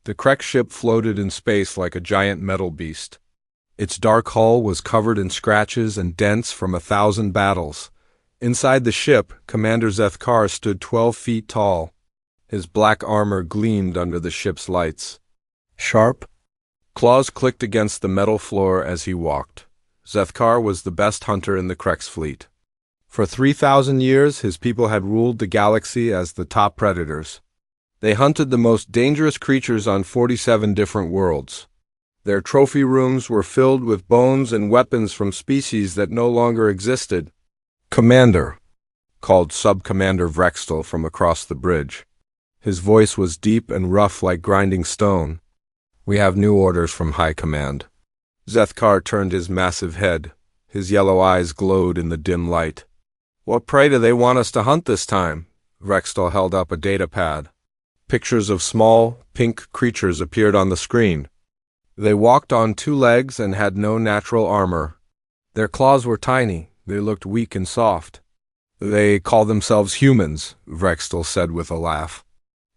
The Krek ship floated in space like a giant metal beast. Its dark hull was covered in scratches and dents from 1,000 battles. Inside the ship, Commander Zethkar stood 12 feet tall. His black armor gleamed under the ship's lights. Sharp claws clicked against the metal floor as he walked. Zethkar was the best hunter in the Krek's fleet. For 3,000 years, his people had ruled the galaxy as the top predators. They hunted the most dangerous creatures on 47 different worlds. Their trophy rooms were filled with bones and weapons from species that no longer existed. "Commander," called Sub-Commander Vrextel from across the bridge. His voice was deep and rough like grinding stone. "We have new orders from High Command." Zethkar turned his massive head. His yellow eyes glowed in the dim light. "What prey do they want us to hunt this time?" Vrextel held up a data pad. Pictures of small, pink creatures appeared on the screen. They walked on 2 legs and had no natural armor. Their claws were tiny. They looked weak and soft. "They call themselves humans," Vrextel said with a laugh.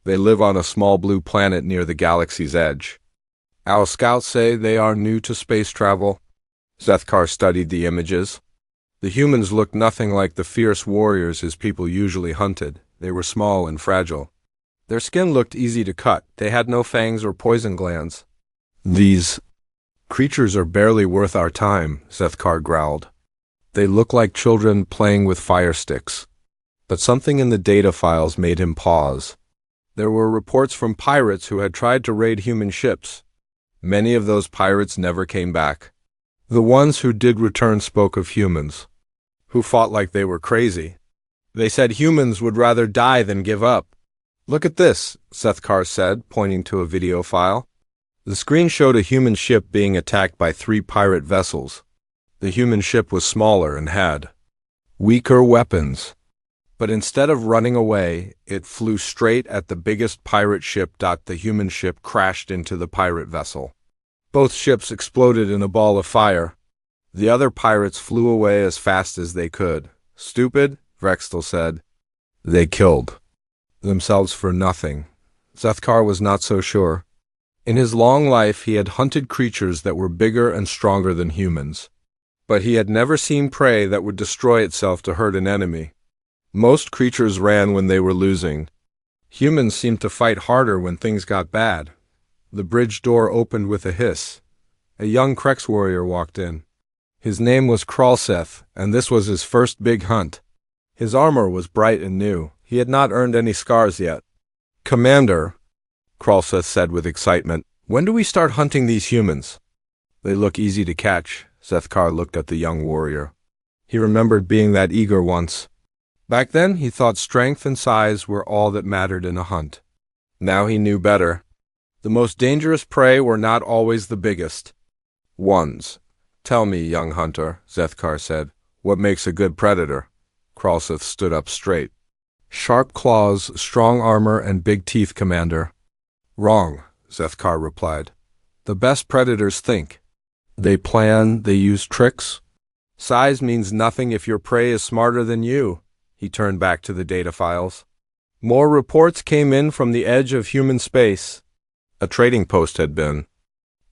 "They live on a small blue planet near the galaxy's edge. Our scouts say they are new to space travel." Zethkar studied the images. The humans looked nothing like the fierce warriors his people usually hunted. They were small and fragile. Their skin looked easy to cut. They had no fangs or poison glands. "These creatures are barely worth our time," Zethkar growled. "They look like children playing with fire sticks." But something in the data files made him pause. There were reports from pirates who had tried to raid human ships. Many of those pirates never came back. The ones who did return spoke of humans, who fought like they were crazy. They said humans would rather die than give up. "Look at this," Zethkar said, pointing to a video file. The screen showed a human ship being attacked by 3 pirate vessels. The human ship was smaller and had weaker weapons. But instead of running away, it flew straight at the biggest pirate ship. The human ship crashed into the pirate vessel. Both ships exploded in a ball of fire. The other pirates flew away as fast as they could. "Stupid," Vrextel said. "They killed themselves for nothing." Zethkar was not so sure. In his long life, he had hunted creatures that were bigger and stronger than humans. But he had never seen prey that would destroy itself to hurt an enemy. Most creatures ran when they were losing. Humans seemed to fight harder when things got bad. The bridge door opened with a hiss. A young Krex warrior walked in. His name was Kralseth, and this was his first big hunt. His armor was bright and new. He had not earned any scars yet. "Commander," Kralseth said with excitement, "when do we start hunting these humans?" "They look easy to catch." Zethkar looked at the young warrior. He remembered being that eager once. Back then, he thought strength and size were all that mattered in a hunt. Now he knew better. The most dangerous prey were not always the biggest ones. "Tell me, young hunter," Zethkar said, "what makes a good predator?" Kralseth stood up straight. "Sharp claws, strong armor, and big teeth, Commander." "Wrong," Zethkar replied. "The best predators think. They plan, they use tricks. Size means nothing if your prey is smarter than you." He turned back to the data files. More reports came in from the edge of human space. A trading post had been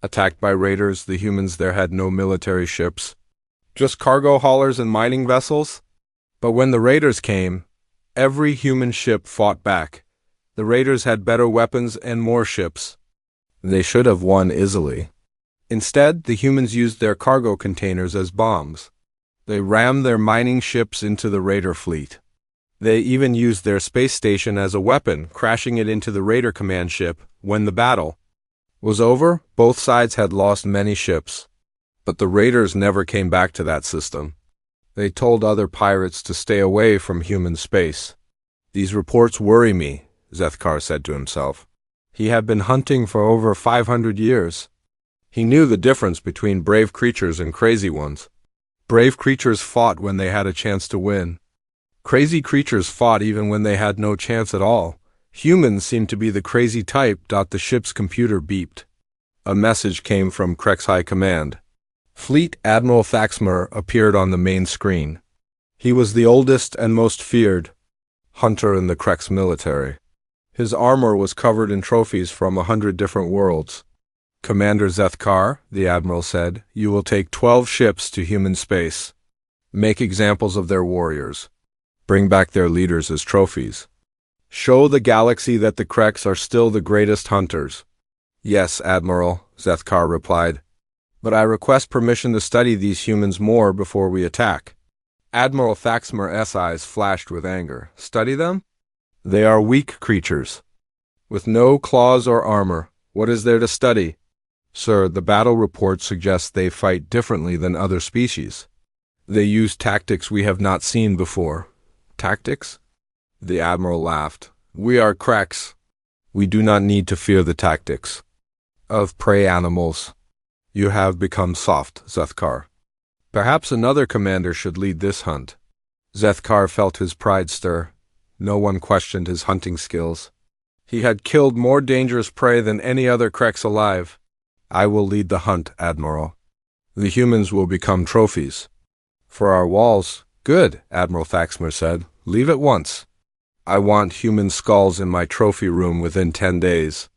attacked by raiders. The humans there had no military ships, just cargo haulers and mining vessels. But when the raiders came, every human ship fought back. The raiders had better weapons and more ships. They should have won easily. Instead, the humans used their cargo containers as bombs. They rammed their mining ships into the raider fleet. They even used their space station as a weapon, crashing it into the raider command ship. When the battle was over, both sides had lost many ships. But the raiders never came back to that system. They told other pirates to stay away from human space. "These reports worry me," Zethkar said to himself. He had been hunting for over 500 years. He knew the difference between brave creatures and crazy ones. Brave creatures fought when they had a chance to win. Crazy creatures fought even when they had no chance at all. Humans seemed to be the crazy type. The ship's computer beeped. A message came from Krex High Command. Fleet Admiral Thaxmer appeared on the main screen. He was the oldest and most feared hunter in the Krex military. His armor was covered in trophies from 100 different worlds. "Commander Zethkar," the admiral said, "you will take 12 ships to human space. Make examples of their warriors. Bring back their leaders as trophies. Show the galaxy that the Kreks are still the greatest hunters." "Yes, Admiral," Zethkar replied. "But I request permission to study these humans more before we attack." Admiral Thaxmer's eyes flashed with anger. "Study them? They are weak creatures, with no claws or armor. What is there to study?" "Sir, the battle report suggests they fight differently than other species. They use tactics we have not seen before." "Tactics?" The admiral laughed. "We are Kreks. We do not need to fear the tactics of prey animals. You have become soft, Zethkar. Perhaps another commander should lead this hunt." Zethkar felt his pride stir. No one questioned his hunting skills. He had killed more dangerous prey than any other Kreks alive. "I will lead the hunt, Admiral. The humans will become trophies for our walls." "Good," Admiral Thaxmer said. "Leave at once. I want human skulls in my trophy room within 10 days.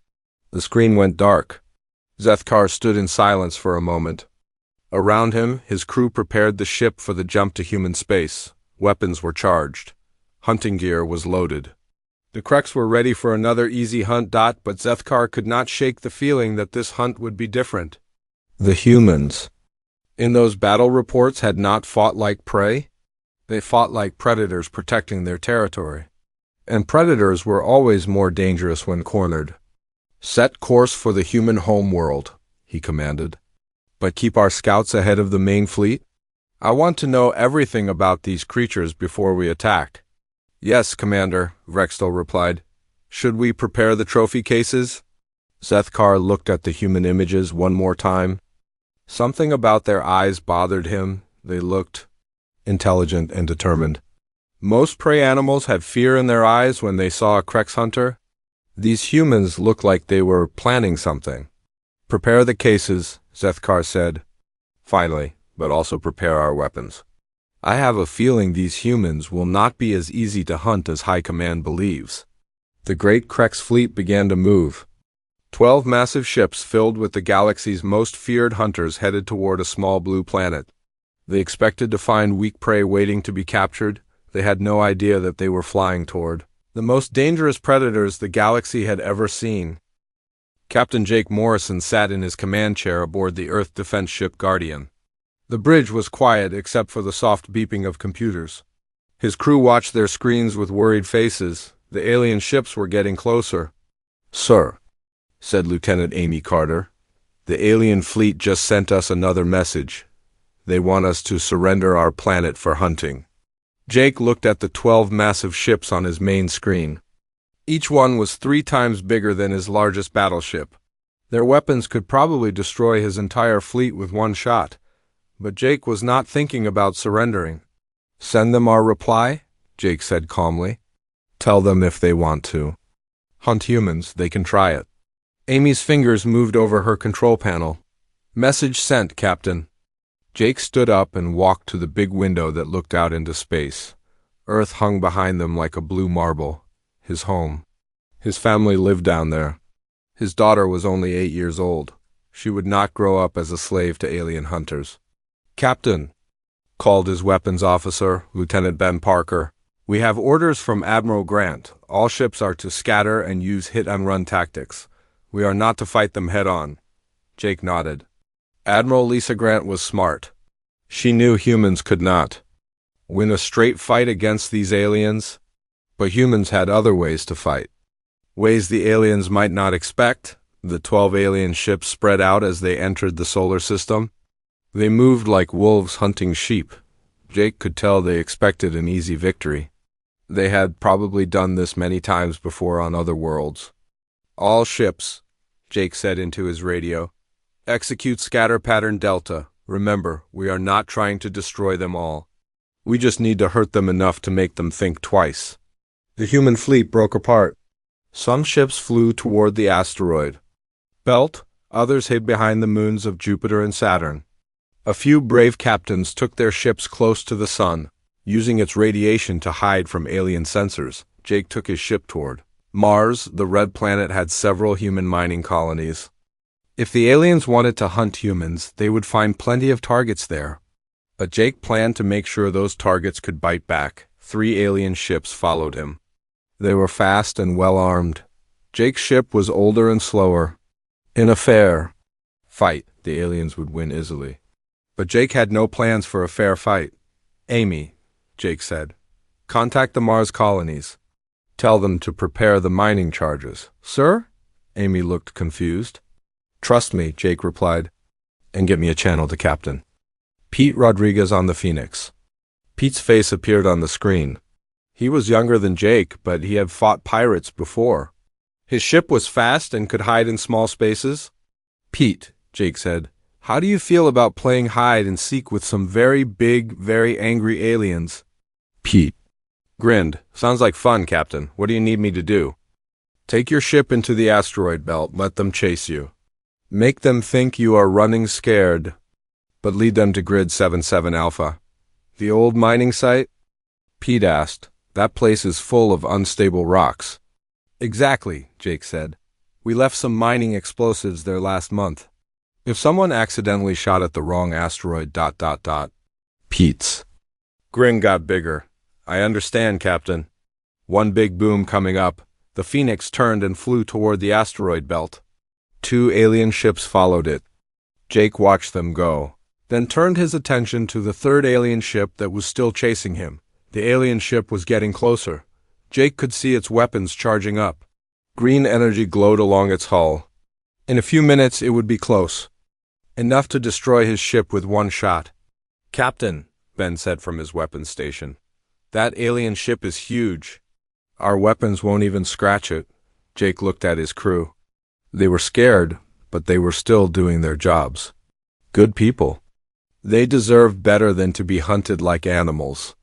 The screen went dark. Zethkar stood in silence for a moment. Around him, his crew prepared the ship for the jump to human space. Weapons were charged. Hunting gear was loaded. The Kreks were ready for another easy hunt. But Zethkar could not shake the feeling that this hunt would be different. The humans in those battle reports had not fought like prey. They fought like predators protecting their territory. And predators were always more dangerous when cornered. "Set course for the human homeworld," he commanded. "But keep our scouts ahead of the main fleet. I want to know everything about these creatures before we attack." "Yes, Commander," Rextel replied. "Should we prepare the trophy cases?" Zethkar looked at the human images one more time. Something about their eyes bothered him. They looked intelligent and determined. Most prey animals had fear in their eyes when they saw a Kreks hunter. These humans looked like they were planning something. "Prepare the cases," Zethkar said. "Finally, but also prepare our weapons. I have a feeling these humans will not be as easy to hunt as High Command believes." The great Kreks fleet began to move. 12 massive ships filled with the galaxy's most feared hunters headed toward a small blue planet. They expected to find weak prey waiting to be captured. They had no idea that they were flying toward the most dangerous predators the galaxy had ever seen. Captain Jake Morrison sat in his command chair aboard the Earth defense ship Guardian. The bridge was quiet except for the soft beeping of computers. His crew watched their screens with worried faces. The alien ships were getting closer. "Sir," said Lieutenant Amy Carter, "the alien fleet just sent us another message. They want us to surrender our planet for hunting." Jake looked at the 12 massive ships on his main screen. Each one was 3 times bigger than his largest battleship. Their weapons could probably destroy his entire fleet with one shot. But Jake was not thinking about surrendering. "Send them our reply," Jake said calmly. "Tell them if they want to hunt humans, they can try it." Amy's fingers moved over her control panel. "Message sent, Captain." Jake stood up and walked to the big window that looked out into space. Earth hung behind them like a blue marble. His home. His family lived down there. His daughter was only 8 years old. She would not grow up as a slave to alien hunters. "Captain," called his weapons officer, Lieutenant Ben Parker, "we have orders from Admiral Grant. All ships are to scatter and use hit-and-run tactics. We are not to fight them head-on." Jake nodded. Admiral Lisa Grant was smart. She knew humans could not win a straight fight against these aliens, but humans had other ways to fight. Ways the aliens might not expect. The 12 alien ships spread out as they entered the solar system. They moved like wolves hunting sheep. Jake could tell they expected an easy victory. They had probably done this many times before on other worlds. "All ships," Jake said into his radio, "execute scatter pattern Delta. Remember, we are not trying to destroy them all. We just need to hurt them enough to make them think twice." The human fleet broke apart. Some ships flew toward the asteroid belt, others hid behind the moons of Jupiter and Saturn. A few brave captains took their ships close to the sun, using its radiation to hide from alien sensors. Jake took his ship toward Mars, the red planet, had several human mining colonies. If the aliens wanted to hunt humans, they would find plenty of targets there. But Jake planned to make sure those targets could bite back. 3 alien ships followed him. They were fast and well-armed. Jake's ship was older and slower. In a fair fight, the aliens would win easily. But Jake had no plans for a fair fight. "Amy," Jake said, "contact the Mars colonies. Tell them to prepare the mining charges." "Sir?" Amy looked confused. "Trust me," Jake replied, "and get me a channel to Captain Pete Rodriguez on the Phoenix." Pete's face appeared on the screen. He was younger than Jake, but he had fought pirates before. His ship was fast and could hide in small spaces. "Pete," Jake said, "how do you feel about playing hide and seek with some very big, very angry aliens?" Pete grinned. "Sounds like fun, Captain. What do you need me to do?" "Take your ship into the asteroid belt. Let them chase you. Make them think you are running scared, but lead them to Grid 77 Alpha." "The old mining site?" Pete asked. "That place is full of unstable rocks." "Exactly," Jake said. "We left some mining explosives there last month. If someone accidentally shot at the wrong asteroid... Pete's grin got bigger. "I understand, Captain." One big boom coming up, the Phoenix turned and flew toward the asteroid belt. 2 alien ships followed it. Jake watched them go, then turned his attention to the 3rd alien ship that was still chasing him. The alien ship was getting closer. Jake could see its weapons charging up. Green energy glowed along its hull. In a few minutes it would be close. Enough to destroy his ship with one shot. "Captain," Ben said from his weapons station, "that alien ship is huge. Our weapons won't even scratch it." Jake looked at his crew. They were scared, but they were still doing their jobs. Good people. They deserve better than to be hunted like animals.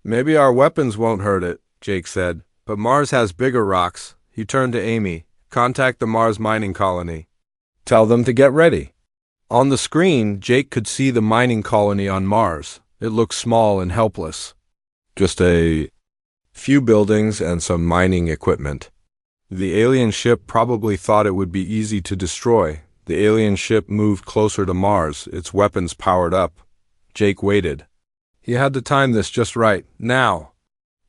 "Maybe our weapons won't hurt it," Jake said, "but Mars has bigger rocks." He turned to Amy. "Contact the Mars mining colony. Tell them to get ready." On the screen, Jake could see the mining colony on Mars. It looked small and helpless. Just a few buildings and some mining equipment. The alien ship probably thought it would be easy to destroy. The alien ship moved closer to Mars, its weapons powered up. Jake waited. He had to time this just right. "Now!"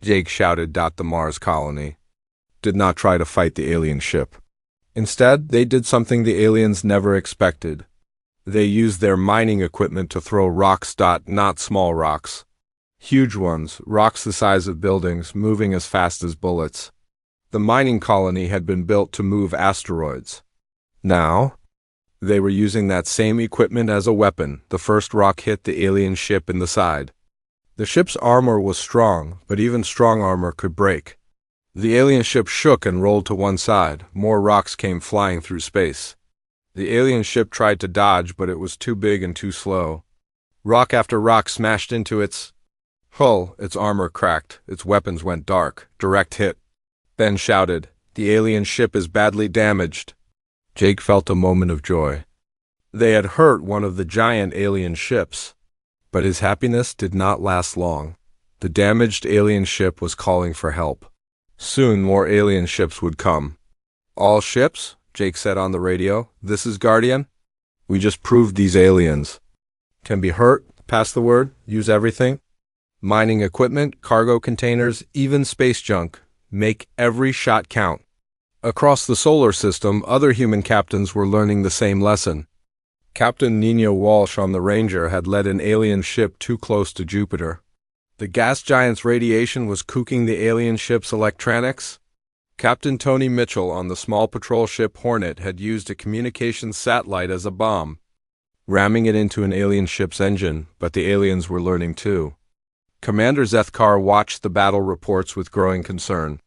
Jake shouted. The Mars colony did not try to fight the alien ship. Instead, they did something the aliens never expected. They used their mining equipment to throw rocks. Not small rocks. Huge ones, rocks the size of buildings, moving as fast as bullets. The mining colony had been built to move asteroids. Now, they were using that same equipment as a weapon. The first rock hit the alien ship in the side. The ship's armor was strong, but even strong armor could break. The alien ship shook and rolled to one side. More rocks came flying through space. The alien ship tried to dodge, but it was too big and too slow. Rock after rock smashed into its hull. Its armor cracked. Its weapons went dark. Direct hit. Ben shouted, "The alien ship is badly damaged." Jake felt a moment of joy. They had hurt one of the giant alien ships. But his happiness did not last long. The damaged alien ship was calling for help. Soon more alien ships would come. "All ships," Jake said on the radio. "This is Guardian. We just proved these aliens can be hurt. Pass the word. Use everything. Mining equipment, cargo containers, even space junk. Make every shot count." Across the solar system, other human captains were learning the same lesson. Captain Nina Walsh on the Ranger had led an alien ship too close to Jupiter. The gas giant's radiation was cooking the alien ship's electronics. Captain Tony Mitchell on the small patrol ship Hornet had used a communications satellite as a bomb, ramming it into an alien ship's engine, but the aliens were learning too. Commander Zethkar watched the battle reports with growing concern.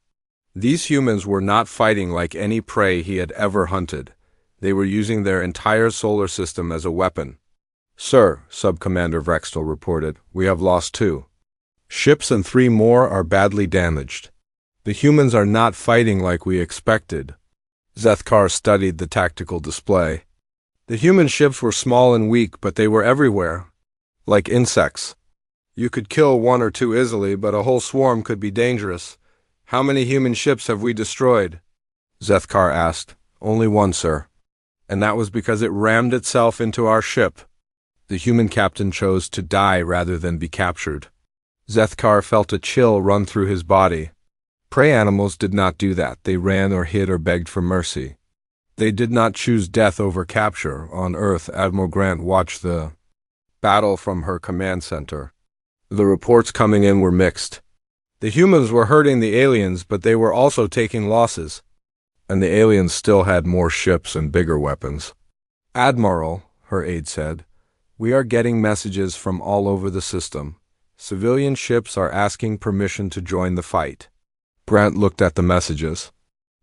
These humans were not fighting like any prey he had ever hunted. They were using their entire solar system as a weapon. "Sir," Sub-Commander Vrextel reported, "we have lost 2 ships and 3 more are badly damaged. The humans are not fighting like we expected." Zethkar studied the tactical display. The human ships were small and weak, but they were everywhere, like insects. You could kill 1 or 2 easily, but a whole swarm could be dangerous. How many human ships have we destroyed? Zethkar asked. Only one, sir. And that was because it rammed itself into our ship. The human captain chose to die rather than be captured. Zethkar felt a chill run through his body. Prey animals did not do that. They ran or hid or begged for mercy. They did not choose death over capture. On Earth, Admiral Grant watched the battle from her command center. The reports coming in were mixed. The humans were hurting the aliens, but they were also taking losses. And the aliens still had more ships and bigger weapons. Admiral, her aide said, we are getting messages from all over the system. Civilian ships are asking permission to join the fight. Grant looked at the messages.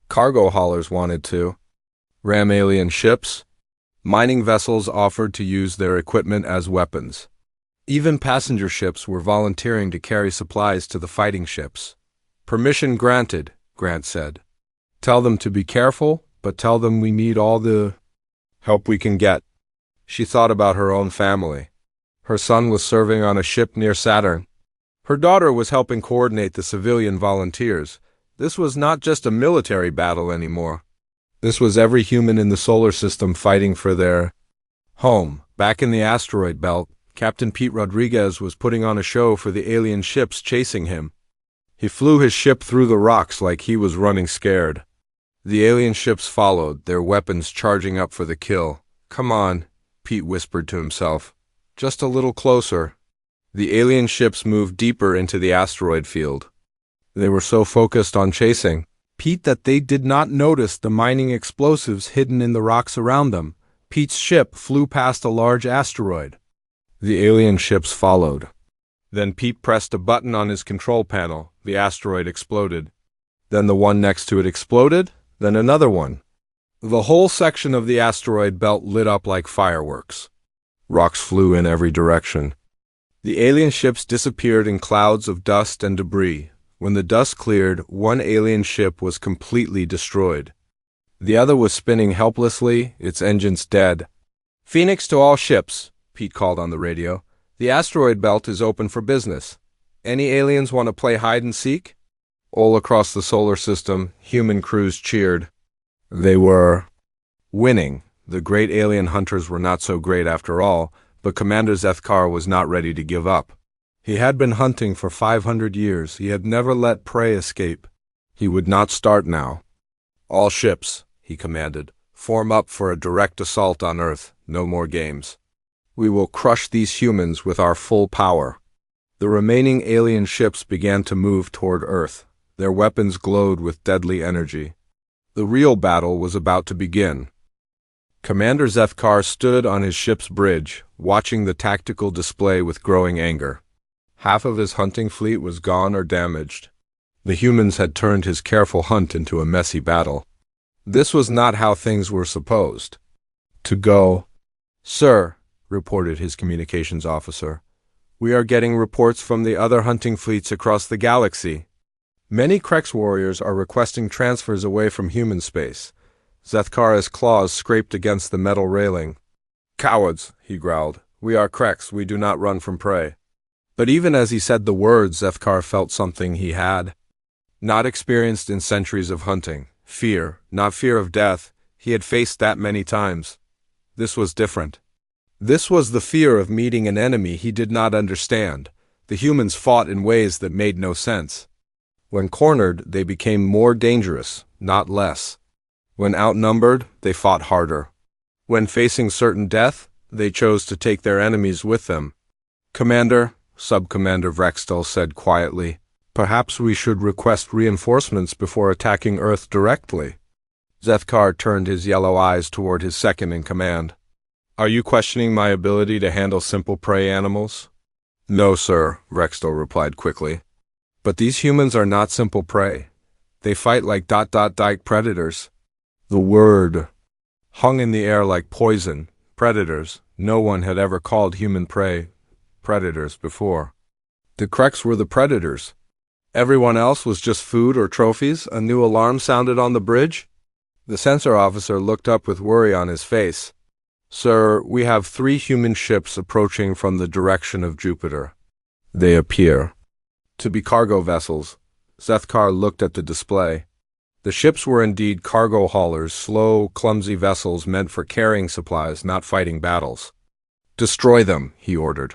Cargo haulers wanted to ram alien ships. Mining vessels offered to use their equipment as weapons. Even passenger ships were volunteering to carry supplies to the fighting ships. Permission granted, Grant said. Tell them to be careful, but tell them we need all the help we can get. She thought about her own family. Her son was serving on a ship near Saturn. Her daughter was helping coordinate the civilian volunteers. This was not just a military battle anymore. This was every human in the solar system fighting for their home. Back in the asteroid belt, Captain Pete Rodriguez was putting on a show for the alien ships chasing him. He flew his ship through the rocks like he was running scared. The alien ships followed, their weapons charging up for the kill. Come on, Pete whispered to himself. Just a little closer. The alien ships moved deeper into the asteroid field. They were so focused on chasing Pete that they did not notice the mining explosives hidden in the rocks around them. Pete's ship flew past a large asteroid. The alien ships followed. Then Pete pressed a button on his control panel. The asteroid exploded. Then the one next to it exploded. Then another one. The whole section of the asteroid belt lit up like fireworks. Rocks flew in every direction. The alien ships disappeared in clouds of dust and debris. When the dust cleared, one alien ship was completely destroyed. The other was spinning helplessly, its engines dead. Phoenix to all ships, Pete called on the radio. The asteroid belt is open for business. Any aliens want to play hide and seek? All across the solar system, human crews cheered. They were winning. The great alien hunters were not so great after all, but Commander Zethkar was not ready to give up. He had been hunting for 500 years. He had never let prey escape. He would not start now. All ships, he commanded, form up for a direct assault on Earth. No more games. We will crush these humans with our full power. The remaining alien ships began to move toward Earth. Their weapons glowed with deadly energy. The real battle was about to begin. Commander Zethkar stood on his ship's bridge, watching the tactical display with growing anger. Half of his hunting fleet was gone or damaged. The humans had turned his careful hunt into a messy battle. This was not how things were supposed to go. Sir, reported his communications officer, we are getting reports from the other hunting fleets across the galaxy. Many Krex warriors are requesting transfers away from human space. Zethkar's claws scraped against the metal railing. Cowards, he growled. We are Krex, we do not run from prey. But even as he said the words, Zethkar felt something he had not experienced in centuries of hunting. Fear, not fear of death. He had faced that many times. This was different. This was the fear of meeting an enemy he did not understand. The humans fought in ways that made no sense. When cornered, they became more dangerous, not less. When outnumbered, they fought harder. When facing certain death, they chose to take their enemies with them. Commander, Sub-Commander Vrextel said quietly, perhaps we should request reinforcements before attacking Earth directly. Zethkar turned his yellow eyes toward his second-in-command. Are you questioning my ability to handle simple prey animals? No, sir, Vrextel replied quickly. But these humans are not simple prey. They fight like ... predators. The word hung in the air like poison. Predators. No one had ever called human prey predators before. The Krex were the predators. Everyone else was just food or trophies. A new alarm sounded on the bridge. The sensor officer looked up with worry on his face. Sir, we have 3 human ships approaching from the direction of Jupiter. They appear to be cargo vessels. Zethkar looked at the display. The ships were indeed cargo haulers, slow, clumsy vessels meant for carrying supplies, not fighting battles. "Destroy them," he ordered.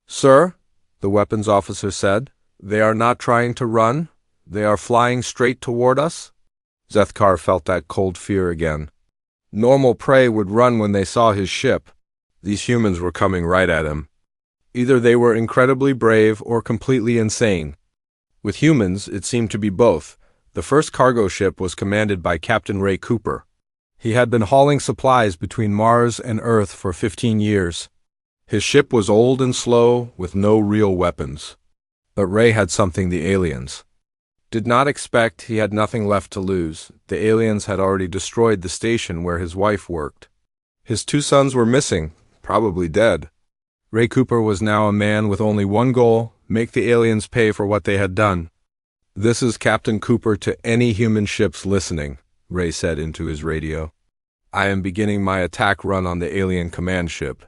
"Sir," the weapons officer said, "they are not trying to run. They are flying straight toward us." Zethkar felt that cold fear again. Normal prey would run when they saw his ship. These humans were coming right at him. Either they were incredibly brave or completely insane. With humans, it seemed to be both. The first cargo ship was commanded by Captain Ray Cooper. He had been hauling supplies between Mars and Earth for 15 years. His ship was old and slow, with no real weapons. But Ray had something the aliens did not expect. He had nothing left to lose. The aliens had already destroyed the station where his wife worked. His 2 sons were missing, probably dead. Ray Cooper was now a man with only one goal: make the aliens pay for what they had done. "This is Captain Cooper to any human ships listening," Ray said into his radio. "I am beginning my attack run on the alien command ship.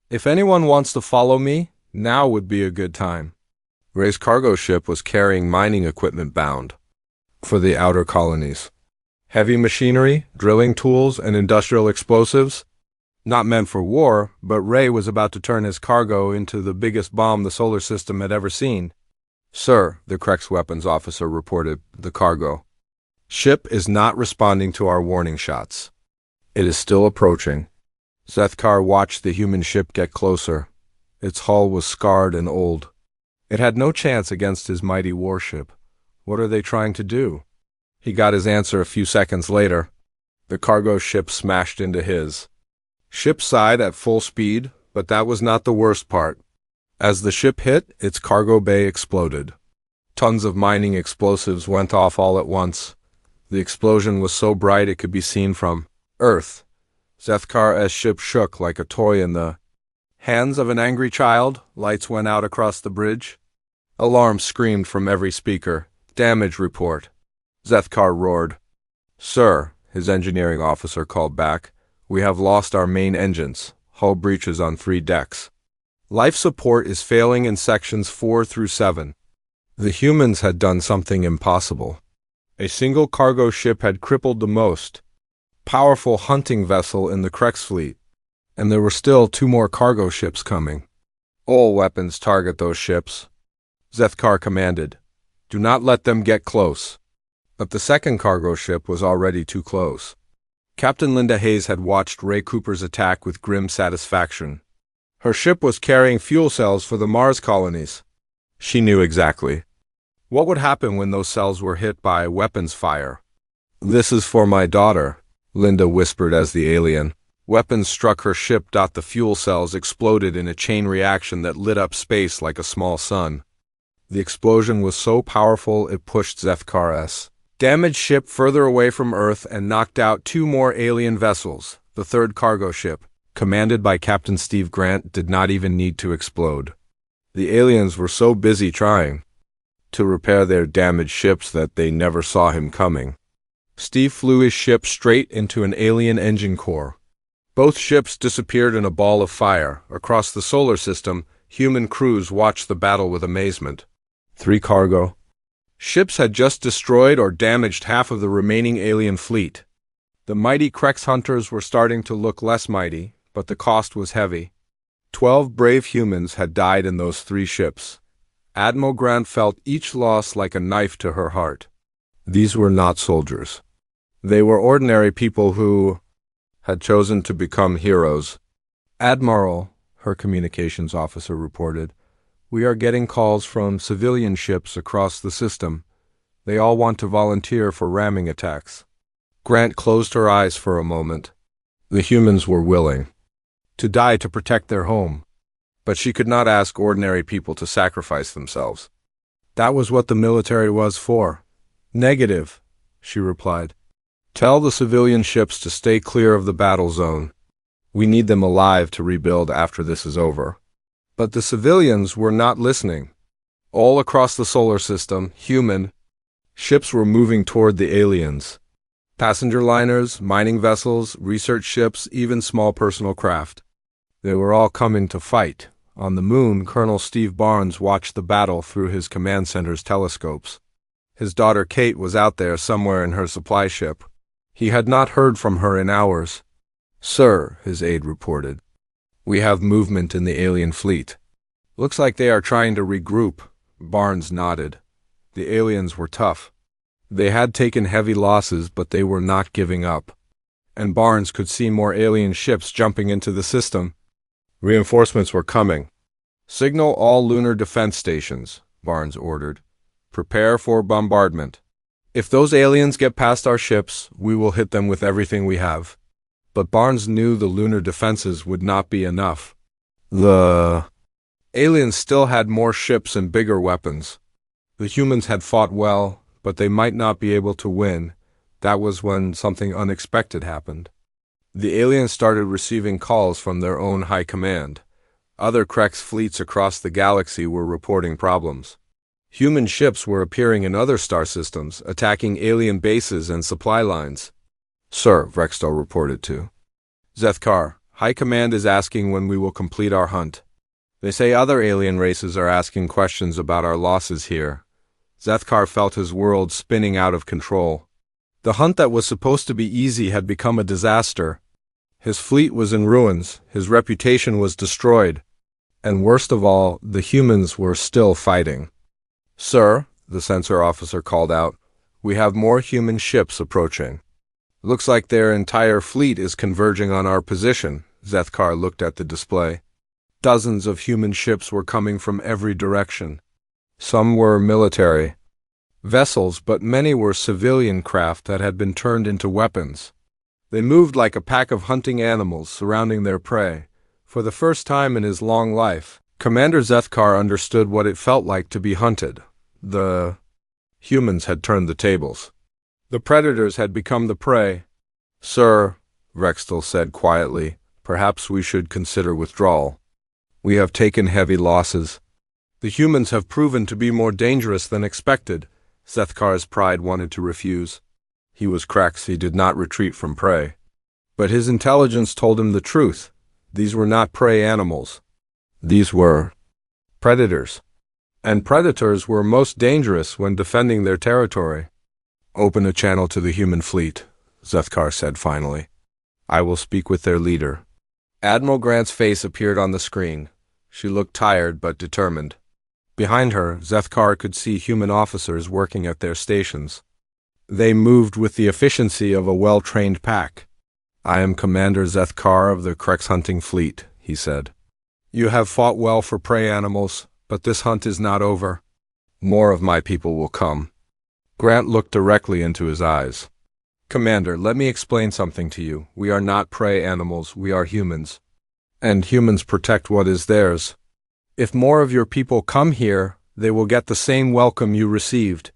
If anyone wants to follow me, now would be a good time." Ray's cargo ship was carrying mining equipment bound for the outer colonies. Heavy machinery, drilling tools, and industrial explosives. Not meant for war, but Ray was about to turn his cargo into the biggest bomb the solar system had ever seen. "Sir," the Krex weapons officer reported the cargo ship is not responding to our warning shots. It is still approaching. Zethkar watched the human ship get closer. Its hull was scarred and old. It had no chance against his mighty warship. What are they trying to do? He got his answer a few seconds later. The cargo ship smashed into his. Ship sighed at full speed, but that was not the worst part. As the ship hit, its cargo bay exploded. Tons of mining explosives went off all at once. The explosion was so bright it could be seen from Earth. Zethkar's ship shook like a toy in the hands of an angry child. Lights went out across the bridge. Alarms screamed from every speaker. "Damage report." Zethkar roared. "Sir," his engineering officer called back, "we have lost our main engines. Hull breaches on 3 decks. Life support is failing in sections 4 through 7. The humans had done something impossible. A single cargo ship had crippled the most powerful hunting vessel in the Krex fleet, and there were still 2 more cargo ships coming. All weapons target those ships," Zethkar commanded. "Do not let them get close." But the second cargo ship was already too close. Captain Linda Hayes had watched Ray Cooper's attack with grim satisfaction. Her ship was carrying fuel cells for the Mars colonies. She knew exactly what would happen when those cells were hit by weapons fire. "This is for my daughter," Linda whispered as the alien weapons struck her ship. The fuel cells exploded in a chain reaction that lit up space like a small sun. The explosion was so powerful it pushed Zethkar's damaged ship further away from Earth and knocked out 2 more alien vessels. The third cargo ship, commanded by Captain Steve Grant, did not even need to explode. The aliens were so busy trying to repair their damaged ships that they never saw him coming. Steve flew his ship straight into an alien engine core. Both ships disappeared in a ball of fire. Across the solar system, human crews watched the battle with amazement. 3 cargo ships had just destroyed or damaged half of the remaining alien fleet. The mighty Krex hunters were starting to look less mighty, but the cost was heavy. 12 brave humans had died in those 3 ships. Admiral Grant felt each loss like a knife to her heart. These were not soldiers. They were ordinary people who had chosen to become heroes. "Admiral," her communications officer reported, "we are getting calls from civilian ships across the system. They all want to volunteer for ramming attacks." Grant closed her eyes for a moment. The humans were willing to die to protect their home, but she could not ask ordinary people to sacrifice themselves. That was what the military was for. "Negative," she replied. "Tell the civilian ships to stay clear of the battle zone. We need them alive to rebuild after this is over." But the civilians were not listening. All across the solar system, human ships were moving toward the aliens. Passenger liners, mining vessels, research ships, even small personal craft. They were all coming to fight. On the moon, Colonel Steve Barnes watched the battle through his command center's telescopes. His daughter Kate was out there somewhere in her supply ship. He had not heard from her in hours. "Sir," his aide reported, "we have movement in the alien fleet. Looks like they are trying to regroup." Barnes nodded. The aliens were tough. They had taken heavy losses, but they were not giving up. And Barnes could see more alien ships jumping into the system. Reinforcements were coming. "Signal all lunar defense stations," Barnes ordered. "Prepare for bombardment. If those aliens get past our ships, we will hit them with everything we have." But Barnes knew the lunar defenses would not be enough. The aliens still had more ships and bigger weapons. The humans had fought well, but they might not be able to win. That was when something unexpected happened. The aliens started receiving calls from their own high command. Other Krex fleets across the galaxy were reporting problems. Human ships were appearing in other star systems, attacking alien bases and supply lines. "Sir," Vrextel reported to Zethkar, "High Command is asking when we will complete our hunt. They say other alien races are asking questions about our losses here." Zethkar felt his world spinning out of control. The hunt that was supposed to be easy had become a disaster. His fleet was in ruins, his reputation was destroyed, and worst of all, the humans were still fighting. "Sir," the sensor officer called out, "we have more human ships approaching. Looks like their entire fleet is converging on our position." Zethkar looked at the display. Dozens of human ships were coming from every direction. Some were military vessels, but many were civilian craft that had been turned into weapons. They moved like a pack of hunting animals surrounding their prey. For the first time in his long life, Commander Zethkar understood what it felt like to be hunted. The humans had turned the tables. The predators had become the prey. "Sir," Vrextel said quietly, "perhaps we should consider withdrawal. We have taken heavy losses. The humans have proven to be more dangerous than expected." Zethkar's pride wanted to refuse. He was Krex, he did not retreat from prey. But his intelligence told him the truth. These were not prey animals. These were predators. And predators were most dangerous when defending their territory. "Open a channel to the human fleet," Zethkar said finally. "I will speak with their leader." Admiral Grant's face appeared on the screen. She looked tired but determined. Behind her, Zethkar could see human officers working at their stations. They moved with the efficiency of a well-trained pack. "I am Commander Zethkar of the Krex hunting fleet," he said. "You have fought well for prey animals, but this hunt is not over. More of my people will come." Grant looked directly into his eyes. "Commander, let me explain something to you. We are not prey animals, we are humans. And humans protect what is theirs. If more of your people come here, they will get the same welcome you received."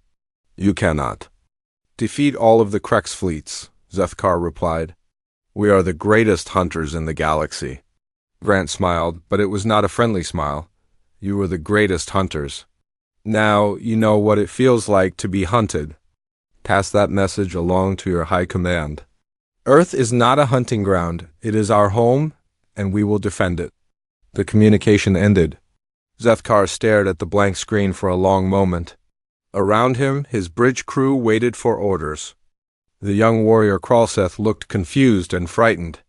"You cannot defeat all of the Krex fleets," Zethkar replied. "We are the greatest hunters in the galaxy." Grant smiled, but it was not a friendly smile. "You were the greatest hunters. Now you know what it feels like to be hunted. Pass that message along to your high command. Earth is not a hunting ground. It is our home, and we will defend it." The communication ended. Zethkar stared at the blank screen for a long moment. Around him, his bridge crew waited for orders. The young warrior Kralseth looked confused and frightened.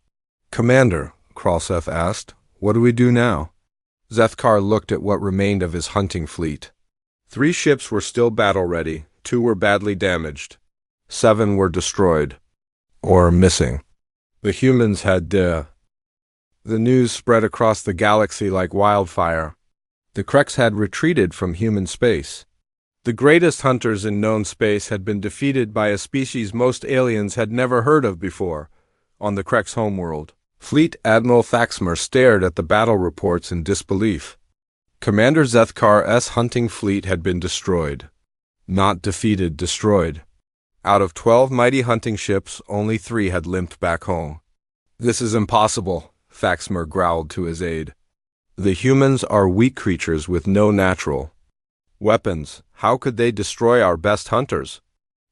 "Commander," Kralseth asked, "what do we do now?" Zethkar looked at what remained of his hunting fleet. 3 ships were still battle-ready, 2 were badly damaged. 7 were destroyed. Or missing. The humans had The news spread across the galaxy like wildfire. The Krex had retreated from human space. The greatest hunters in known space had been defeated by a species most aliens had never heard of before, on the Krex homeworld. Fleet Admiral Thaxmer stared at the battle reports in disbelief. Commander Zethkar's hunting fleet had been destroyed. Not defeated, destroyed. Out of 12 mighty hunting ships, only 3 had limped back home. "This is impossible," Thaxmer growled to his aide. "The humans are weak creatures with no natural weapons. How could they destroy our best hunters?"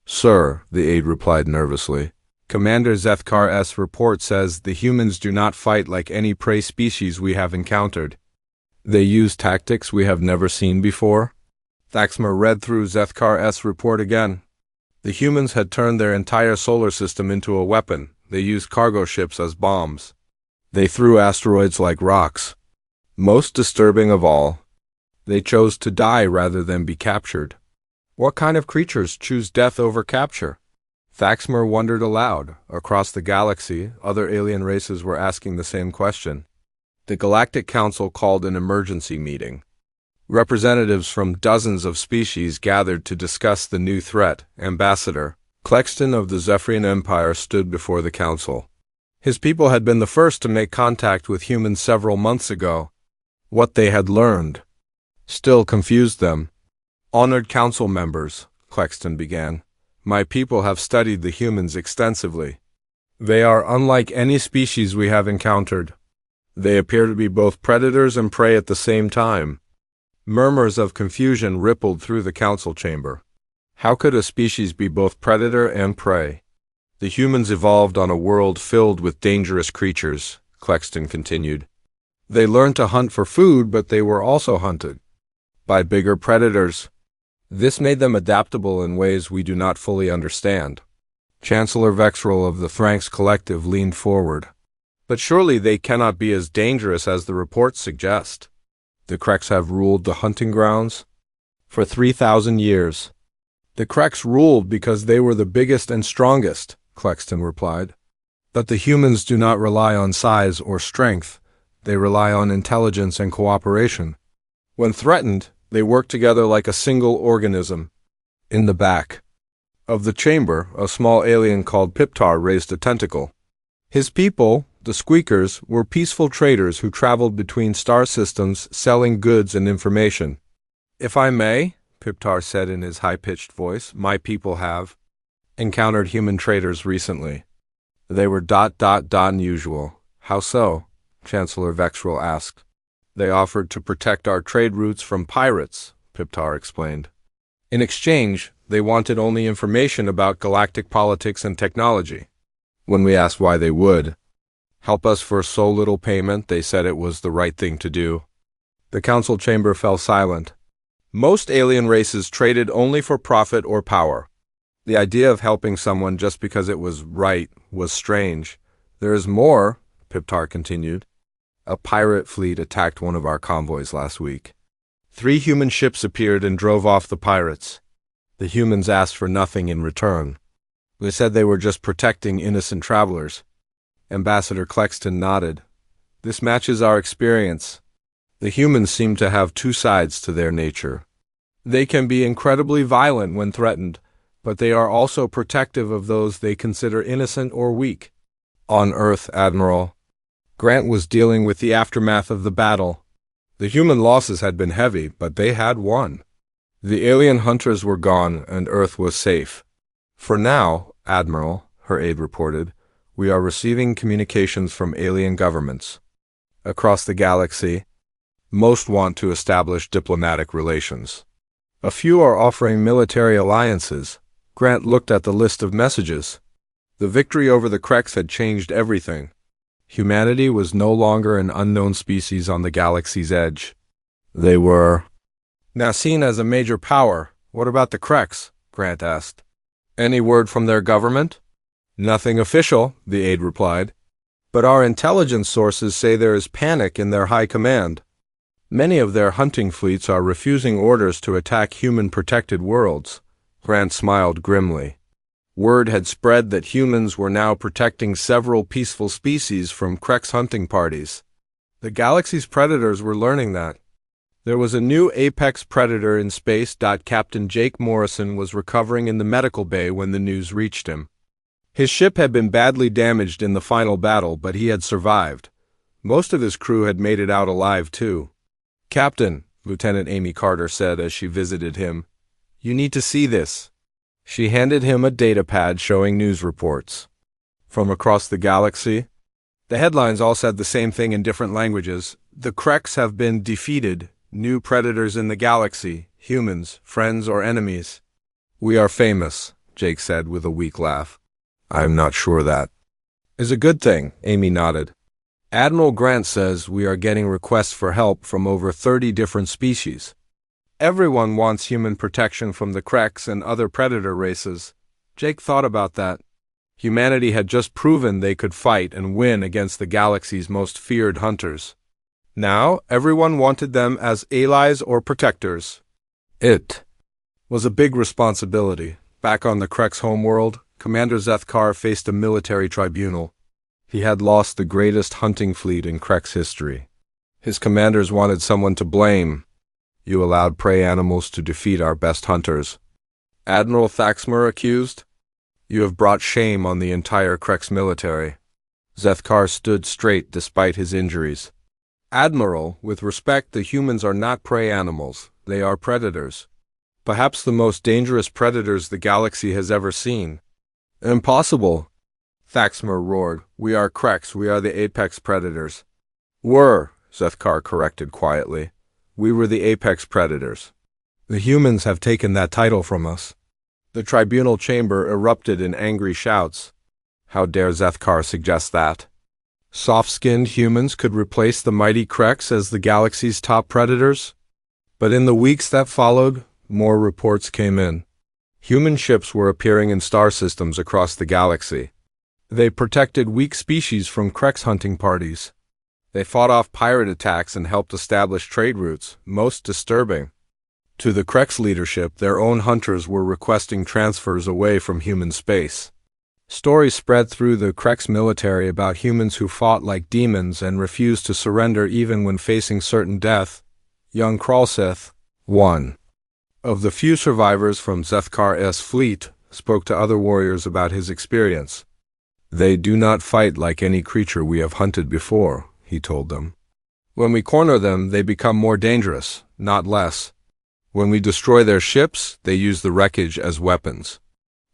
"Sir," the aide replied nervously, "Commander Zethkar's report says the humans do not fight like any prey species we have encountered. They use tactics we have never seen before." Thaxmer read through Zethkar's report again. The humans had turned their entire solar system into a weapon. They used cargo ships as bombs. They threw asteroids like rocks. Most disturbing of all, they chose to die rather than be captured. What kind of creatures choose death over capture? Thaxmer wondered aloud. Across the galaxy, other alien races were asking the same question. The Galactic Council called an emergency meeting. Representatives from dozens of species gathered to discuss the new threat. Ambassador Clexton of the Zephyrian Empire stood before the council. His people had been the first to make contact with humans several months ago. What they had learned still confused them. Honored council members, Clexton began, my people have studied the humans extensively. They are unlike any species we have encountered. They appear to be both predators and prey at the same time. Murmurs of confusion rippled through the council chamber. How could a species be both predator and prey? The humans evolved on a world filled with dangerous creatures, Clexton continued. They learned to hunt for food, but they were also hunted by bigger predators. This made them adaptable in ways we do not fully understand. Chancellor Vexrel of the Franks Collective leaned forward. But surely they cannot be as dangerous as the reports suggest. The Kreks have ruled the hunting grounds for 3,000 years. The Kreks ruled because they were the biggest and strongest, Clexton replied. But the humans do not rely on size or strength. They rely on intelligence and cooperation. When threatened, they work together like a single organism. In the back of the chamber, a small alien called Piptar raised a tentacle. His people, the Squeakers, were peaceful traders who traveled between star systems selling goods and information. If I may, Piptar said in his high-pitched voice, my people have encountered human traders recently. They were unusual. How so? Chancellor Vexrel asked. They offered to protect our trade routes from pirates, Piptar explained. In exchange, they wanted only information about galactic politics and technology. When we asked why they would help us for so little payment, they said it was the right thing to do. The council chamber fell silent. Most alien races traded only for profit or power. The idea of helping someone just because it was right was strange. There is more, Piptar continued. A pirate fleet attacked one of our convoys last week. 3 human ships appeared and drove off the pirates. The humans asked for nothing in return. They said they were just protecting innocent travelers. Ambassador Clexton nodded. This matches our experience. The humans seem to have 2 sides to their nature. They can be incredibly violent when threatened, but they are also protective of those they consider innocent or weak. On Earth, Admiral, Grant was dealing with the aftermath of the battle. The human losses had been heavy, but they had won. The alien hunters were gone, and Earth was safe. For now, Admiral, her aide reported, we are receiving communications from alien governments. Across the galaxy, most want to establish diplomatic relations. A few are offering military alliances. Grant looked at the list of messages. The victory over the Kreks had changed everything. Humanity was no longer an unknown species on the galaxy's edge. They were now seen as a major power. What about the Kreks? Grant asked. Any word from their government? Nothing official, the aide replied. But our intelligence sources say there is panic in their high command. Many of their hunting fleets are refusing orders to attack human-protected worlds. Grant smiled grimly. Word had spread that humans were now protecting several peaceful species from Kreks hunting parties. The galaxy's predators were learning that. There was a new apex predator in space. Captain Jake Morrison was recovering in the medical bay when the news reached him. His ship had been badly damaged in the final battle, but he had survived. Most of his crew had made it out alive, too. Captain, Lieutenant Amy Carter said as she visited him, you need to see this. She handed him a datapad showing news reports. From across the galaxy, the headlines all said the same thing in different languages. The Kreks have been defeated. New predators in the galaxy. Humans, friends or enemies. We are famous, Jake said with a weak laugh. I'm not sure that is a good thing, Amy nodded. Admiral Grant says we are getting requests for help from over 30 different species. Everyone wants human protection from the Kreks and other predator races. Jake thought about that. Humanity had just proven they could fight and win against the galaxy's most feared hunters. Now, everyone wanted them as allies or protectors. It was a big responsibility. Back on the Kreks' homeworld, Commander Zethkar faced a military tribunal. He had lost the greatest hunting fleet in Kreks history. His commanders wanted someone to blame. You allowed prey animals to defeat our best hunters. Admiral Thaxmer accused. You have brought shame on the entire Kreks military. Zethkar stood straight despite his injuries. Admiral, with respect, the humans are not prey animals. They are predators. Perhaps the most dangerous predators the galaxy has ever seen. Impossible! Thaxmer roared. We are Kreks. We are the apex predators. Were, Zethkar corrected quietly. We were the apex predators. The humans have taken that title from us. The tribunal chamber erupted in angry shouts. How dare Zethkar suggest that? Soft-skinned humans could replace the mighty Kreks as the galaxy's top predators? But in the weeks that followed, more reports came in. Human ships were appearing in star systems across the galaxy. They protected weak species from Kreks hunting parties. They fought off pirate attacks and helped establish trade routes, most disturbing. To the Kreks leadership, their own hunters were requesting transfers away from human space. Stories spread through the Kreks military about humans who fought like demons and refused to surrender even when facing certain death. Young Kralseth, one of the few survivors from Zethkar's fleet, spoke to other warriors about his experience. They do not fight like any creature we have hunted before, he told them. When we corner them, they become more dangerous, not less. When we destroy their ships, they use the wreckage as weapons.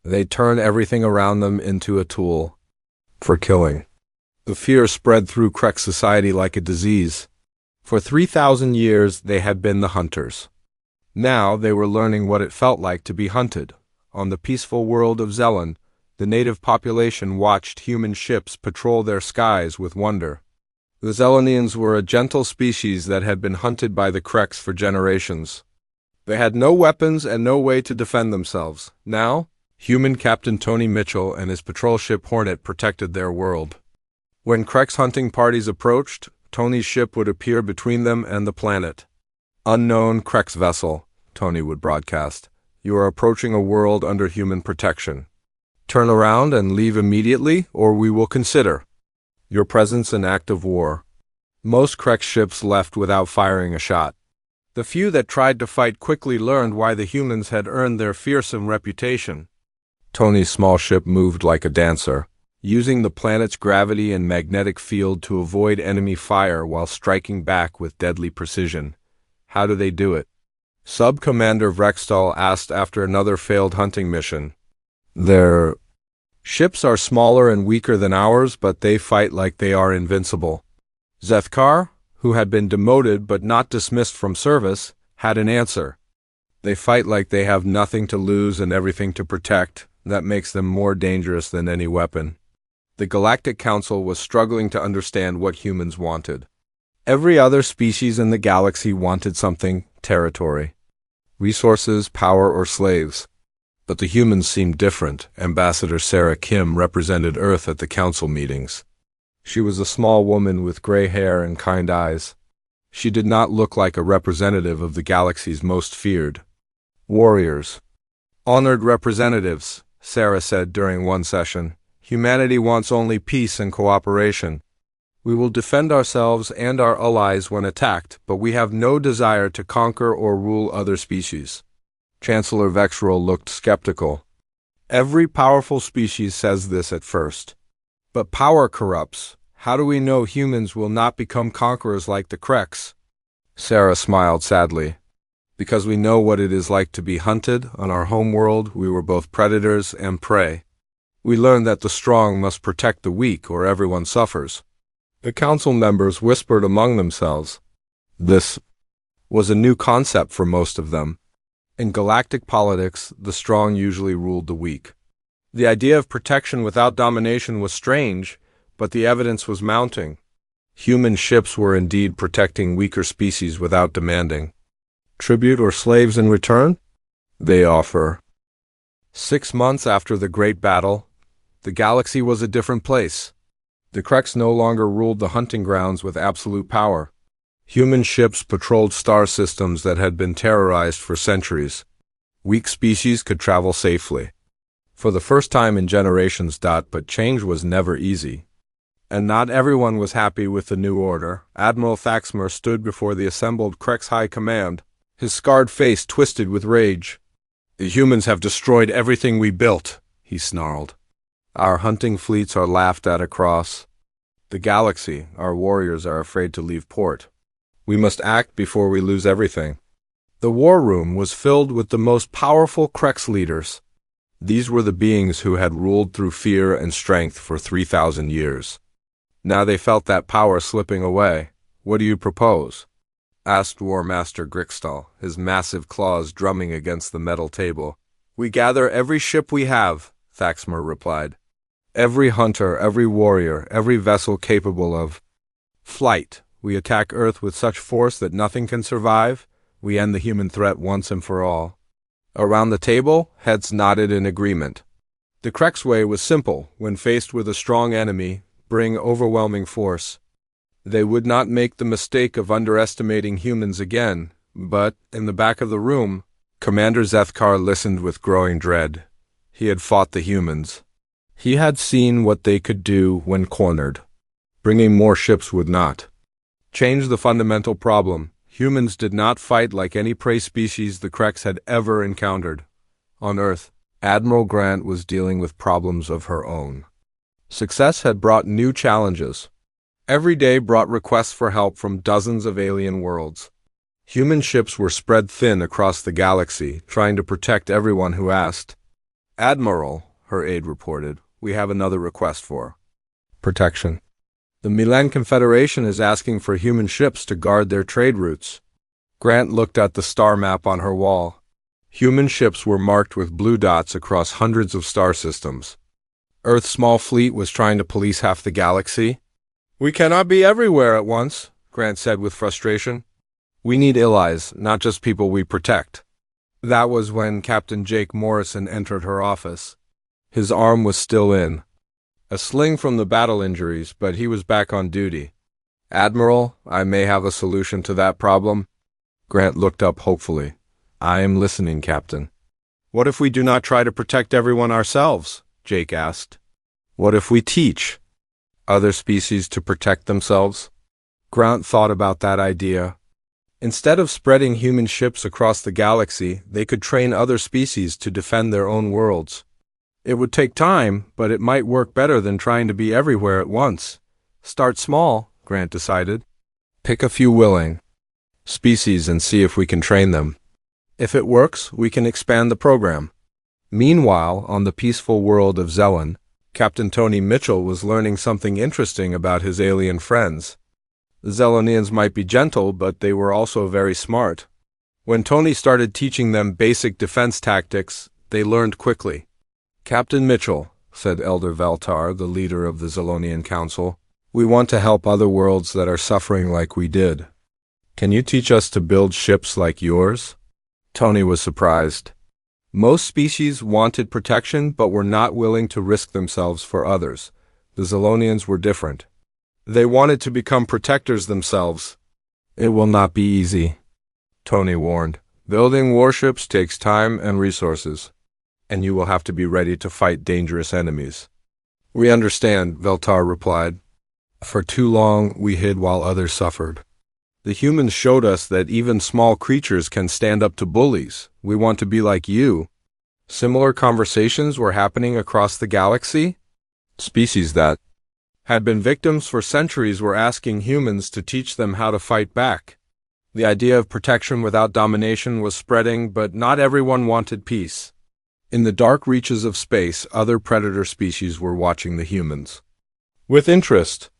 They turn everything around them into a tool for killing. The fear spread through Krek society like a disease. For 3,000 years, they had been the hunters. Now they were learning what it felt like to be hunted. On the peaceful world of Zelen, the native population watched human ships patrol their skies with wonder. The Zelenians were a gentle species that had been hunted by the Kreks for generations. They had no weapons and no way to defend themselves. Now, human Captain Tony Mitchell and his patrol ship Hornet protected their world. When Kreks hunting parties approached, Tony's ship would appear between them and the planet. Unknown Kreks vessel, Tony would broadcast. You are approaching a world under human protection. Turn around and leave immediately, or we will consider your presence an act of war. Most Kreks ships left without firing a shot. The few that tried to fight quickly learned why the humans had earned their fearsome reputation. Tony's small ship moved like a dancer, using the planet's gravity and magnetic field to avoid enemy fire while striking back with deadly precision. How do they do it? Sub-Commander Vrextal asked after another failed hunting mission. Their ships are smaller and weaker than ours, but they fight like they are invincible. Zethkar, who had been demoted but not dismissed from service, had an answer. They fight like they have nothing to lose and everything to protect. That makes them more dangerous than any weapon. The Galactic Council was struggling to understand what humans wanted. Every other species in the galaxy wanted something: territory, resources, power, or slaves. But the humans seemed different. Ambassador Sarah Kim represented Earth at the council meetings. She was a small woman with gray hair and kind eyes. She did not look like a representative of the galaxy's most feared warriors. Honored representatives, Sarah said during one session. Humanity wants only peace and cooperation. We will defend ourselves and our allies when attacked, but we have no desire to conquer or rule other species. Chancellor Vexrel looked skeptical. Every powerful species says this at first. But power corrupts. How do we know humans will not become conquerors like the Kreks? Sarah smiled sadly. Because we know what it is like to be hunted. On our homeworld, we were both predators and prey. We learned that the strong must protect the weak or everyone suffers. The council members whispered among themselves. This was a new concept for most of them. In galactic politics, the strong usually ruled the weak. The idea of protection without domination was strange, but the evidence was mounting. Human ships were indeed protecting weaker species without demanding. Tribute or slaves in return? They offer. 6 months after the Great Battle, the galaxy was a different place. The Kreks no longer ruled the hunting grounds with absolute power. Human ships patrolled star systems that had been terrorized for centuries. Weak species could travel safely. For the first time in generations. But change was never easy. And not everyone was happy with the new order. Admiral Thaxmer stood before the assembled Kreks High Command, his scarred face twisted with rage. "The humans have destroyed everything we built," he snarled. "Our hunting fleets are laughed at across the galaxy. Our warriors are afraid to leave port. We must act before we lose everything." The war room was filled with the most powerful Kreks leaders. These were the beings who had ruled through fear and strength for 3,000 years. Now they felt that power slipping away. "What do you propose?" asked War Master Grixtal, his massive claws drumming against the metal table. "We gather every ship we have," Thaxmer replied. "Every hunter, every warrior, every vessel capable of flight. We attack Earth with such force that nothing can survive. We end the human threat once and for all." Around the table, heads nodded in agreement. The Kreks way was simple. When faced with a strong enemy, bring overwhelming force. They would not make the mistake of underestimating humans again, but, in the back of the room, Commander Zethkar listened with growing dread. He had fought the humans. He had seen what they could do when cornered. Bringing more ships would not change the fundamental problem. Humans did not fight like any prey species the Kreks had ever encountered. On Earth, Admiral Grant was dealing with problems of her own. Success had brought new challenges. Every day brought requests for help from dozens of alien worlds. Human ships were spread thin across the galaxy, trying to protect everyone who asked. "Admiral," her aide reported, "we have another request for protection. The Milan Confederation is asking for human ships to guard their trade routes." Grant looked at the star map on her wall. Human ships were marked with blue dots across hundreds of star systems. Earth's small fleet was trying to police half the galaxy. "We cannot be everywhere at once," Grant said with frustration. "We need allies, not just people we protect." That was when Captain Jake Morrison entered her office. His arm was still in a sling from the battle injuries, but he was back on duty. "Admiral, I may have a solution to that problem." Grant looked up hopefully. "I am listening, Captain." "What if we do not try to protect everyone ourselves?" Jake asked. "What if we teach other species to protect themselves?" Grant thought about that idea. Instead of spreading human ships across the galaxy, they could train other species to defend their own worlds. It would take time, but it might work better than trying to be everywhere at once. "Start small," Grant decided. "Pick a few willing species and see if we can train them. If it works, we can expand the program." Meanwhile, on the peaceful world of Zelen, Captain Tony Mitchell was learning something interesting about his alien friends. The Zelenians might be gentle, but they were also very smart. When Tony started teaching them basic defense tactics, they learned quickly. "Captain Mitchell," said Elder Valtar, the leader of the Zelonian Council, "we want to help other worlds that are suffering like we did. Can you teach us to build ships like yours?" Tony was surprised. Most species wanted protection but were not willing to risk themselves for others. The Zelonians were different. They wanted to become protectors themselves. "It will not be easy," Tony warned. "Building warships takes time and resources, and you will have to be ready to fight dangerous enemies." "We understand," Veltar replied. "For too long, we hid while others suffered. The humans showed us that even small creatures can stand up to bullies. We want to be like you." Similar conversations were happening across the galaxy. Species that had been victims for centuries were asking humans to teach them how to fight back. The idea of protection without domination was spreading, but not everyone wanted peace. In the dark reaches of space, other predator species were watching the humans with interest.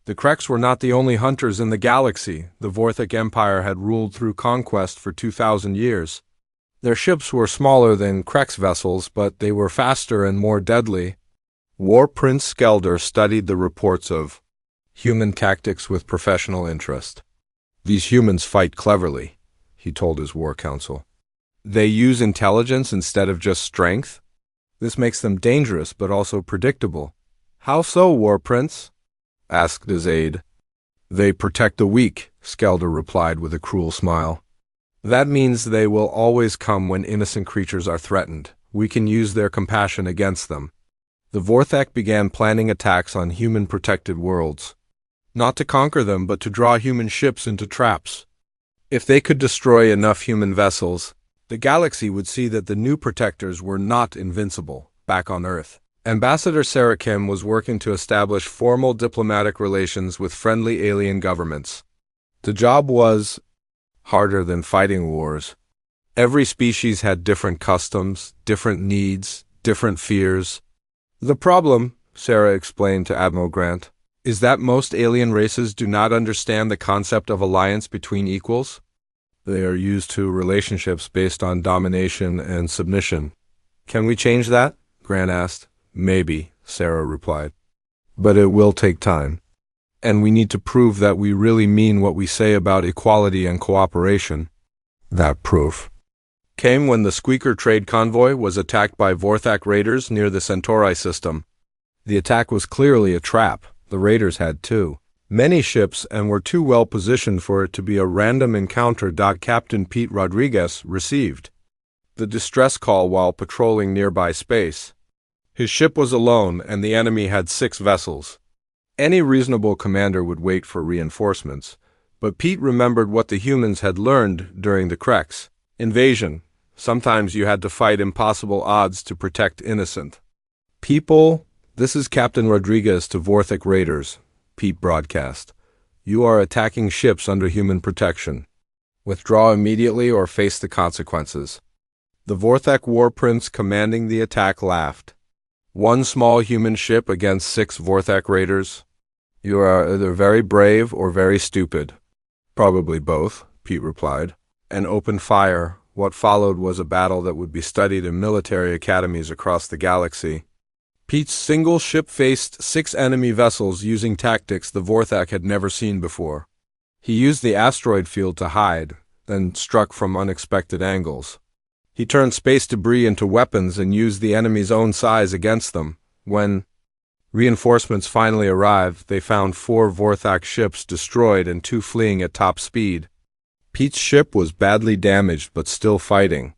The Kreks were not the only hunters in the galaxy. The Vorthic Empire had ruled through conquest for 2,000 years. Their ships were smaller than Kreks vessels, but they were faster and more deadly. War Prince Skelder studied the reports of human tactics with professional interest. "These humans fight cleverly. he told his war council. They use intelligence instead of just strength? This makes them dangerous but also predictable. How so, War Prince? Asked his aide. They protect the weak, Skelder replied with a cruel smile. That means they will always come when innocent creatures are threatened. We can use their compassion against them. The Vorthak began planning attacks on human-protected worlds. Not to conquer them, but to draw human ships into traps. If they could destroy enough human vessels, the galaxy would see that the new protectors were not invincible back on Earth. Ambassador Sarakim was working to establish formal diplomatic relations with friendly alien governments. The job was harder than fighting wars. Every species had different customs, different needs, different fears. The problem, Sarah explained to Admiral Grant, is that most alien races do not understand the concept of alliance between equals. They are used to relationships based on domination and submission. Can we change that? Grant asked. Maybe, Sarah replied. But it will take time. And we need to prove that we really mean what we say about equality and cooperation. That proof came when the Squeaker trade convoy was attacked by Vorthak raiders near the Centauri system. The attack was clearly a trap. The raiders had many ships and were too well positioned for it to be a random encounter. Captain Pete Rodriguez received the distress call while patrolling nearby space. His ship was alone and the enemy had 6 vessels. Any reasonable commander would wait for reinforcements, but Pete remembered what the humans had learned during the Krex invasion. Sometimes you had to fight impossible odds to protect innocent people. This is Captain Rodriguez to Vorthak raiders, Pete broadcast. You are attacking ships under human protection. Withdraw immediately or face the consequences. The Vorthak war prince commanding the attack laughed. 1 small human ship against 6 Vorthak raiders? You are either very brave or very stupid. Probably both, Pete replied, and opened fire. What followed was a battle that would be studied in military academies across the galaxy. Pete's single ship faced 6 enemy vessels using tactics the Vorthak had never seen before. He used the asteroid field to hide, then struck from unexpected angles. He turned space debris into weapons and used the enemy's own size against them. When reinforcements finally arrived, they found 4 Vorthak ships destroyed and 2 fleeing at top speed. Pete's ship was badly damaged but still fighting.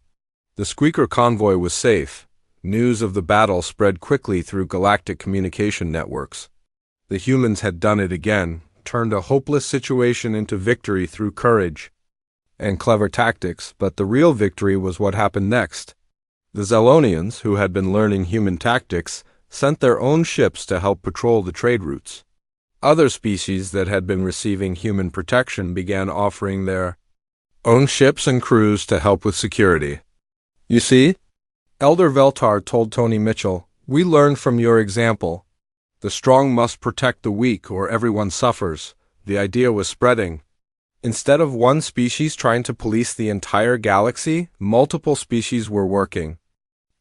The Squeaker convoy was safe. News of the battle spread quickly through galactic communication networks. The humans had done it again, turned a hopeless situation into victory through courage and clever tactics, but the real victory was what happened next. The Zelonians, who had been learning human tactics, sent their own ships to help patrol the trade routes. Other species that had been receiving human protection began offering their own ships and crews to help with security. You see? Elder Veltar told Tony Mitchell, we learned from your example. The strong must protect the weak or everyone suffers. The idea was spreading. Instead of one species trying to police the entire galaxy, multiple species were working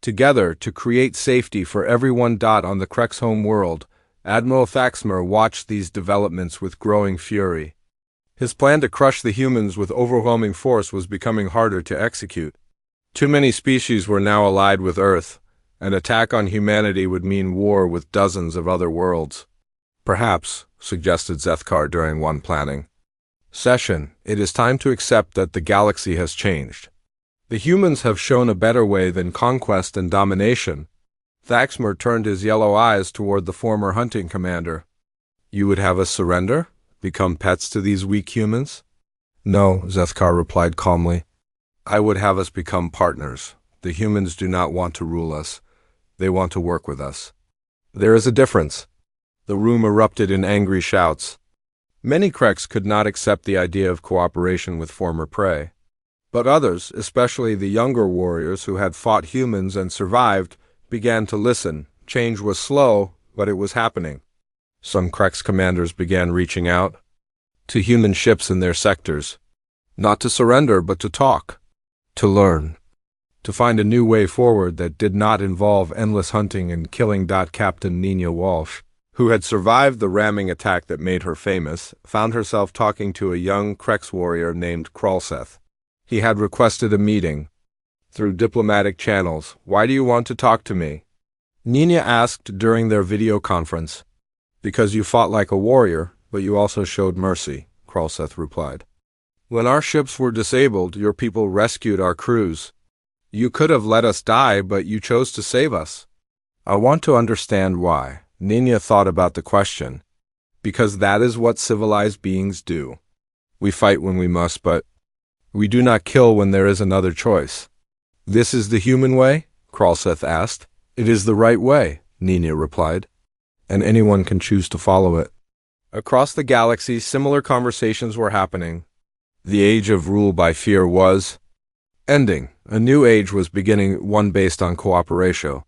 together to create safety for everyone. On the Krex home world, Admiral Thaxmer watched these developments with growing fury. His plan to crush the humans with overwhelming force was becoming harder to execute. Too many species were now allied with Earth. An attack on humanity would mean war with dozens of other worlds. Perhaps, suggested Zethkar during one planning session, it is time to accept that the galaxy has changed. The humans have shown a better way than conquest and domination. Thaxmer turned his yellow eyes toward the former hunting commander. You would have us surrender? Become pets to these weak humans? No, Zethkar replied calmly. I would have us become partners. The humans do not want to rule us. They want to work with us. There is a difference. The room erupted in angry shouts. Many Krex could not accept the idea of cooperation with former prey. But others, especially the younger warriors who had fought humans and survived, began to listen. Change was slow, but it was happening. Some Krex commanders began reaching out to human ships in their sectors. Not to surrender, but to talk. To learn. To find a new way forward that did not involve endless hunting and killing. Captain Nina Walsh, who had survived the ramming attack that made her famous, found herself talking to a young Krex warrior named Kralseth. He had requested a meeting through diplomatic channels. "Why do you want to talk to me?" Nina asked during their video conference. "Because you fought like a warrior, but you also showed mercy," Kralseth replied. "When our ships were disabled, your people rescued our crews. You could have let us die, but you chose to save us." "I want to understand why." Nina thought about the question. "Because that is what civilized beings do. We fight when we must, but we do not kill when there is another choice." "This is the human way?" Kralseth asked. "It is the right way," Nina replied, "and anyone can choose to follow it." Across the galaxy, similar conversations were happening. The age of rule by fear was ending. A new age was beginning, one based on cooperation.